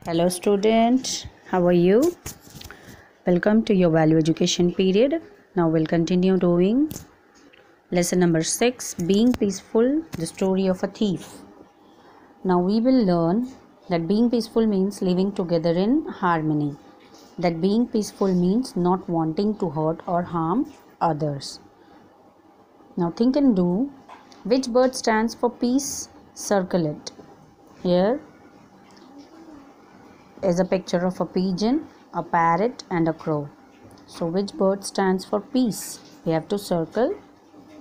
Hello student, how are you? Welcome to your value education period. Now we'll continue doing lesson number 6, being peaceful, the story of a thief. Now we will learn that being peaceful means living together in harmony. That being peaceful means not wanting to hurt or harm others. Now think and do. Which bird stands for peace? Circle it. Here is a picture of a pigeon, a parrot and a crow. So which bird stands for peace? We have to circle.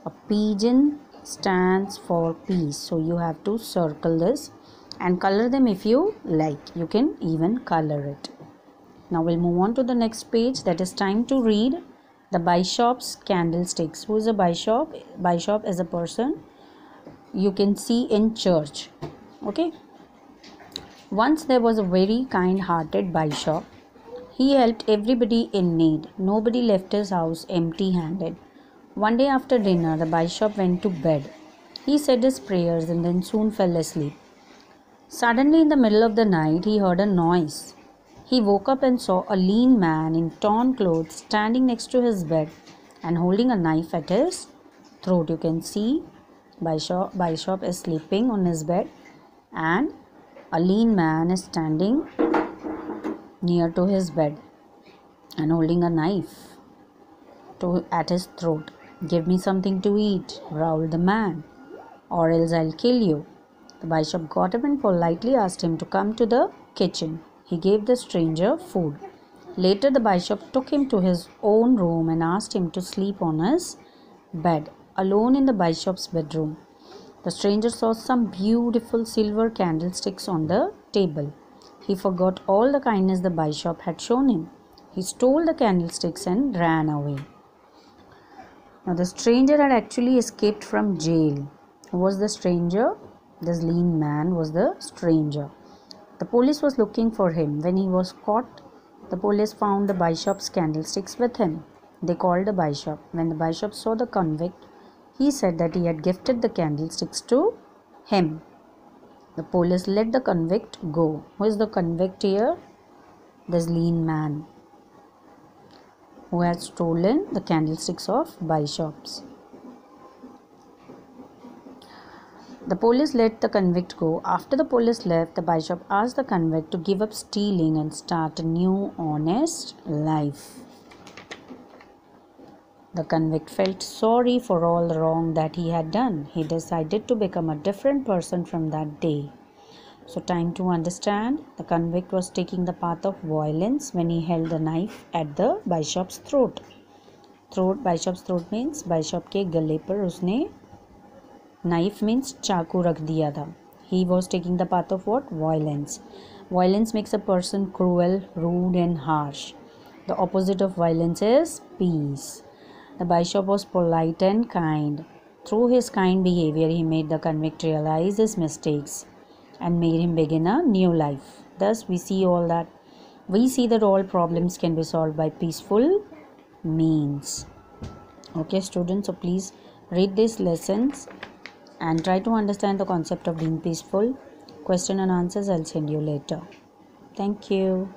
A pigeon stands for peace. So you have to circle this and color them if you like. You can even color it. Now we'll move on to the next page. That is time to read the bishop's candlesticks. Who is a bishop? Bishop is a person you can see in church. Okay. Once there was a very kind-hearted bishop. He helped everybody in need. Nobody left his house empty-handed. One day after dinner, the bishop went to bed. He said his prayers and then soon fell asleep. Suddenly, in the middle of the night, he heard a noise. He woke up and saw a lean man in torn clothes standing next to his bed and holding a knife at his throat. You can see bishop is sleeping on his bed and a lean man is standing near to his bed and holding a knife at his throat. "Give me something to eat," growled the man, "or else I'll kill you." The bishop got up and politely asked him to come to the kitchen. He gave the stranger food. Later, the bishop took him to his own room and asked him to sleep on his bed, alone in the bishop's bedroom. The stranger saw some beautiful silver candlesticks on the table. He forgot all the kindness the bishop had shown him. He stole the candlesticks and ran away. Now the stranger had actually escaped from jail. Who was the stranger? This lean man was the stranger. The police was looking for him. When he was caught, the police found the bishop's candlesticks with him. They called the bishop. When the bishop saw the convict, he said that he had gifted the candlesticks to him. The police let the convict go. Who is the convict here? This lean man who had stolen the candlesticks of bishops. The police let the convict go. After the police left, the bishop asked the convict to give up stealing and start a new honest life. The convict felt sorry for all the wrong that he had done. He decided to become a different person from that day. So time to understand, the convict was taking the path of violence when he held the knife at the bishop's throat. Bishop's throat means bishop के गले पर उसने knife means चाकू रख दिया था. He was taking the path of what? Violence. Violence makes a person cruel, rude and harsh. The opposite of violence is peace. The bishop was polite and kind. Through his kind behavior, he made the convict realize his mistakes and made him begin a new life. Thus, we see that all problems can be solved by peaceful means. Okay, students, so please read these lessons and try to understand the concept of being peaceful. Question and answers I'll send you later. Thank you.